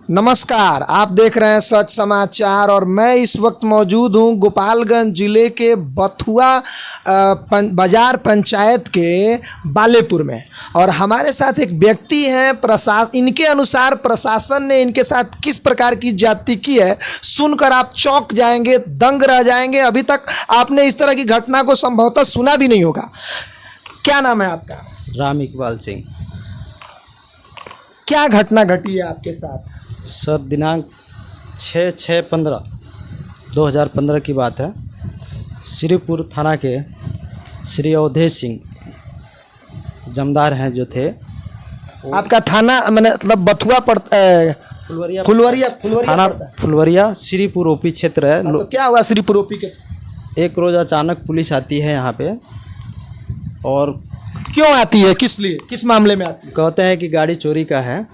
नमस्कार, आप देख रहे हैं सच समाचार और मैं इस वक्त मौजूद हूं गोपालगंज जिले के बथुआ बाजार पंचायत के बालेपुर में। और हमारे साथ एक व्यक्ति हैं, इनके अनुसार प्रशासन ने इनके साथ किस प्रकार की ज्यादती की है सुनकर आप चौंक जाएंगे, दंग रह जाएंगे। अभी तक आपने इस तरह की घटना को संभवतः सुना भी नहीं होगा। क्या नाम है आपका? राम इकबाल सिंह। क्या घटना घटी है आपके साथ? सर, दिनांक 6/15/2015 की बात है। श्रीपुर थाना के श्री अवधेश सिंह जमदार हैं जो थे। आपका थाना मतलब बथुआ फुलवरिया थाना फुलवरिया श्रीपुर ओपी क्षेत्र है। तो क्या हुआ श्रीपुर ओपी के? एक रोज़ अचानक पुलिस आती है यहाँ पे। और क्यों आती है, किस लिए, किस मामले में आती है? कहते हैं कि गाड़ी चोरी का है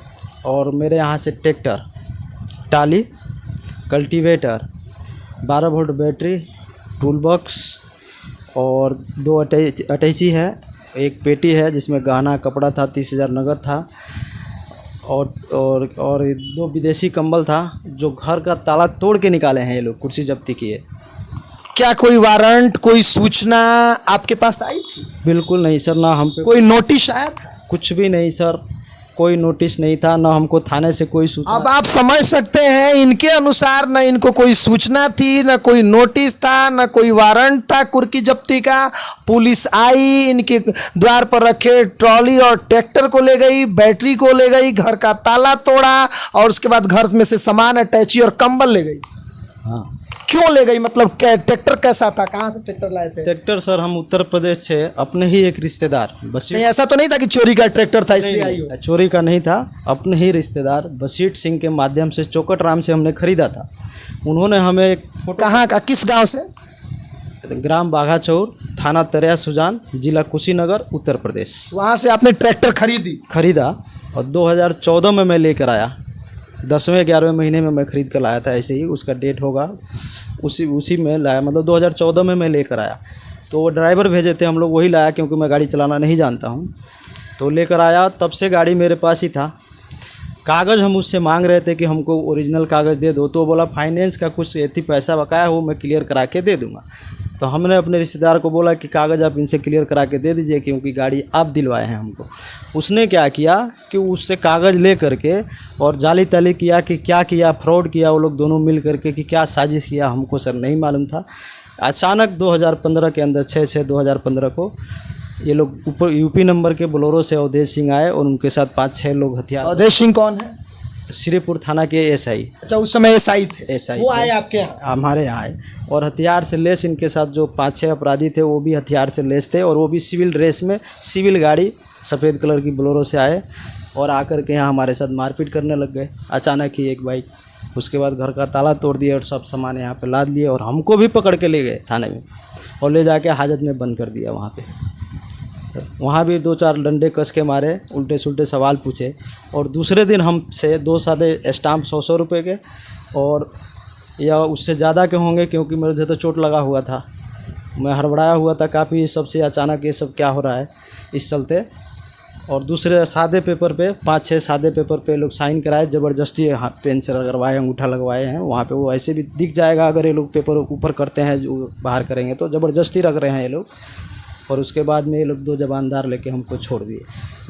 और मेरे यहाँ से ट्रैक्टर, टाली, cultivator, 12 volt battery, tool box और 2 अटैची है, एक पेटी है जिसमें गहना कपड़ा था, 30,000 नगद था और 2 विदेशी कंबल था जो घर का ताला तोड़ के निकाले हैं ये लोग, कुर्सी जब्ती किए। क्या कोई वारंट, कोई सूचना आपके पास आई थी? बिल्कुल नहीं सर, ना हम पे कोई नोटिस आया था? कुछ भी नहीं सर, कोई नोटिस नहीं था, ना हमको थाने से कोई सूचना। अब आप समझ सकते हैं इनके अनुसार न इनको कोई सूचना थी, न कोई नोटिस था, न कोई वारंट था कुर्की जब्ती का। पुलिस आई, इनके द्वार पर रखे ट्रॉली और ट्रैक्टर को ले गई, बैटरी को ले गई, घर का ताला तोड़ा और उसके बाद घर में से सामान, अटैची और कंबल ले गई। हाँ, क्यों ले गई? मतलब ट्रैक्टर कैसा था, कहाँ से ट्रैक्टर लाए थे? ट्रैक्टर सर हम उत्तर प्रदेश से, अपने ही एक रिश्तेदार नहीं, ऐसा तो नहीं था कि चोरी का ट्रैक्टर था इसलिए आई हो? चोरी का नहीं था, अपने ही रिश्तेदार बसीट सिंह के माध्यम से चौकट राम से हमने खरीदा था। उन्होंने हमें एक कहाँ का, किस गांव से? ग्राम बाघा चौर, थाना तरिया सुजान, जिला कुशीनगर, उत्तर प्रदेश। वहाँ से आपने ट्रैक्टर खरीदा और 2014 में मैं लेकर आया। 10वें-11वें महीने में मैं ख़रीद कर लाया था, ऐसे ही उसका डेट होगा, उसी में लाया, मतलब 2014 में मैं लेकर आया। तो वो ड्राइवर भेजे थे हम लोग, वही लाया क्योंकि मैं गाड़ी चलाना नहीं जानता हूँ। तो लेकर आया, तब से गाड़ी मेरे पास ही था। कागज़ हम उससे मांग रहे थे कि हमको ओरिजिनल कागज़ दे दो, तो वो बोला फाइनेंस का कुछ एथी पैसा बकाया हो, मैं क्लियर करा के दे दूँगा। तो हमने अपने रिश्तेदार को बोला कि कागज़ आप इनसे क्लियर करा के दे दीजिए क्योंकि गाड़ी आप दिलवाए हैं हमको। उसने क्या किया कि उससे कागज़ ले करके और जाली ताली किया कि क्या किया, फ्रॉड किया वो लोग दोनों मिल करके, कि क्या साजिश किया हमको सर नहीं मालूम था। अचानक 2015 के अंदर 6/6/2015 को ये लोग ऊपर यूपी नंबर के बोलेरो से अवधेश सिंह आए और उनके साथ 5-6 लोग हथियार। अवधेश सिंह कौन है? श्रीपुर थाना के एसआई। अच्छा, उस समय एसआई थे? एसआई वो आए आपके यहाँ? हमारे यहाँ आए और हथियार से लेस इनके साथ जो 5-6 अपराधी थे वो भी हथियार से लेस थे और वो भी सिविल ड्रेस में, सिविल गाड़ी सफ़ेद कलर की बोलेरो से आए और आकर के यहाँ हमारे साथ मारपीट करने लग गए अचानक ही एक बाइक। उसके बाद घर का ताला तोड़ दिया और सब सामान यहाँ पे लाद लिए और हमको भी पकड़ के ले गए थाने में और ले जाके हाजत में बंद कर दिया। वहाँ भी 2-4 डंडे कस के मारे, उल्टे सुल्टे सवाल पूछे और दूसरे दिन हमसे 2 सादे स्टाम्प 100 रुपये के और या उससे ज़्यादा के होंगे क्योंकि मुझे तो चोट लगा हुआ था, मैं हड़बड़ाया हुआ था काफ़ी सबसे, अचानक ये सब क्या हो रहा है इस चलते। और दूसरे सादे पेपर पे 5-6 सादे पेपर पे लोग साइन कराए, ज़बरदस्ती पेन से लगवाए, अंगूठा लगवाए हैं। वहाँ पे वो ऐसे भी दिख जाएगा अगर ये लोग पेपर ऊपर करते हैं, जो बाहर करेंगे तो ज़बरदस्ती रख रहे हैं ये लोग। और उसके बाद में ये लोग 2 जबानदार लेके हमको छोड़ दिए।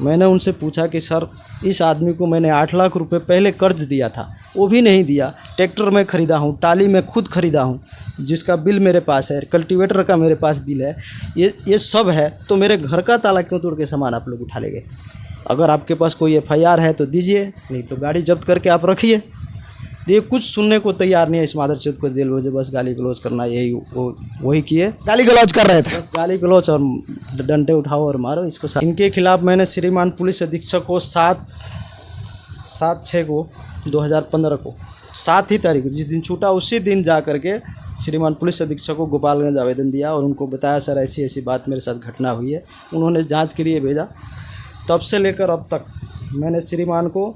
मैंने उनसे पूछा कि सर इस आदमी को मैंने 8 लाख रुपए पहले कर्ज दिया था, वो भी नहीं दिया। ट्रैक्टर मैं ख़रीदा हूँ, टाली मैं खुद ख़रीदा हूँ जिसका बिल मेरे पास है, कल्टीवेटर का मेरे पास बिल है, ये सब है। तो मेरे घर का ताला क्यों तोड़ के सामान आप लोग उठा ले गए? अगर आपके पास कोई FIR है तो दीजिए, नहीं तो गाड़ी जब्त करके आप रखिए। ये कुछ सुनने को तैयार नहीं है। इस मादरचोद को जेल भेजो, बस गाली गलौज करना, यही वही किए। गाली गलौज कर रहे थे? बस गाली गलौज और डंडे उठाओ और मारो इसको। इनके खिलाफ मैंने श्रीमान पुलिस अधीक्षक को 7/6/2015 को 7 ही तारीख, जिस दिन छूटा उसी दिन जा करके श्रीमान पुलिस अधीक्षक को गोपालगंज आवेदन दिया और उनको बताया सर ऐसी ऐसी बात मेरे साथ घटना हुई है। उन्होंने जाँच के लिए भेजा। तब से लेकर अब तक मैंने श्रीमान को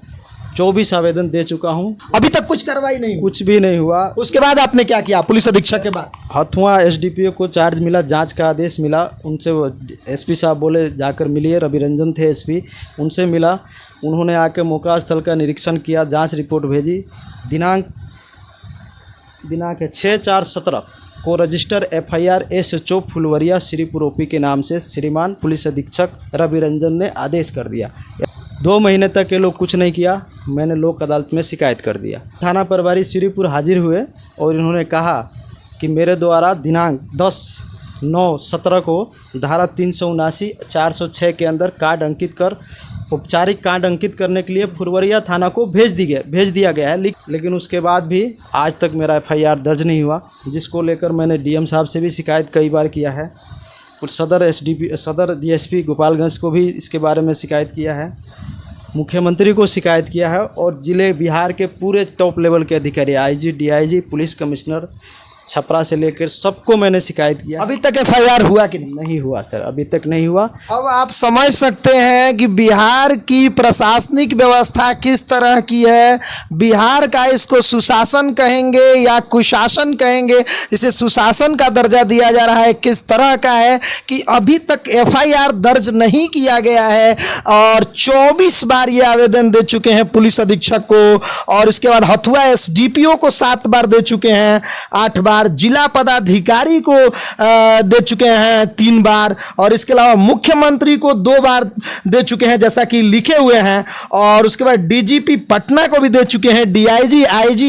24 आवेदन दे चुका हूं। अभी तक कुछ कार्रवाई नहीं हुई? कुछ भी नहीं हुआ। उसके बाद आपने क्या किया पुलिस अधीक्षक के बाद? हथुआ SDPO को चार्ज मिला, जांच का आदेश मिला। उनसे SP साहब बोले जाकर मिलिए, रवि रंजन थे SP, उनसे मिला। उन्होंने आके मौका स्थल का निरीक्षण किया, जांच रिपोर्ट भेजी। दिनांक है 6/4/17 को register FIR SHO Phulwaria Shripur OP के नाम से श्रीमान पुलिस अधीक्षक रवि रंजन ने आदेश कर दिया। 2 महीने तक ये लोग कुछ नहीं किया। मैंने लोक अदालत में शिकायत कर दिया। थाना प्रभारी श्रीपुर हाजिर हुए और इन्होंने कहा कि मेरे द्वारा दिनांक 10/9/17 को धारा 379 406 के अंदर कार्ड अंकित कर औपचारिक कार्ड अंकित करने के लिए फुलवरिया थाना को भेज दिया गया है, लेकिन उसके बाद भी आज तक मेरा FIR दर्ज नहीं हुआ, जिसको लेकर मैंने DM साहब से भी शिकायत कई बार किया है और सदर DSP गोपालगंज को भी इसके बारे में शिकायत किया है, मुख्यमंत्री को शिकायत किया है और ज़िले बिहार के पूरे टॉप लेवल के अधिकारी IG DIG police commissioner Chhapra से लेकर सबको मैंने शिकायत किया। अभी तक FIR हुआ कि नहीं हुआ सर, अभी तक नहीं हुआ। अब आप समझ सकते हैं कि बिहार की प्रशासनिक व्यवस्था किस तरह की है। बिहार का इसको सुशासन कहेंगे या कुशासन कहेंगे, जिसे सुशासन का दर्जा दिया जा रहा है, किस तरह का है कि अभी तक FIR दर्ज नहीं किया गया है और 24 बार ये आवेदन दे चुके हैं पुलिस अधीक्षक को और इसके बाद हथुआ SDPO को 7 बार दे चुके हैं, 8 बार जिला पदाधिकारी को दे चुके हैं 3 बार और इसके अलावा मुख्यमंत्री को 2 बार दे चुके हैं जैसा कि लिखे हुए हैं और उसके बाद DGP पटना को भी दे चुके हैं, DIG IG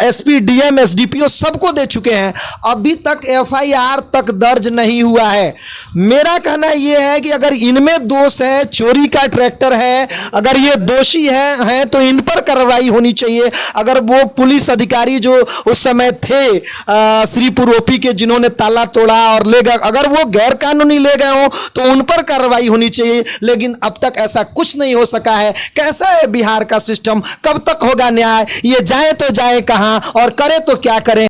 SP DM SDPO सबको दे चुके हैं। अभी तक FIR तक दर्ज नहीं हुआ है। मेरा कहना यह है कि अगर इनमें दोष है, चोरी का ट्रैक्टर है, अगर ये दोषी हैं तो इन पर कार्रवाई होनी चाहिए। अगर वो पुलिस अधिकारी जो उस समय थे श्रीपुर OP के, जिन्होंने ताला तोड़ा और ले गए, अगर वो गैर कानूनी ले गए हो तो उन पर कार्रवाई होनी चाहिए, लेकिन अब तक ऐसा कुछ नहीं हो सका है। कैसा है बिहार का सिस्टम, कब तक होगा न्याय? ये जाए तो जाए कहां और करे तो क्या करें?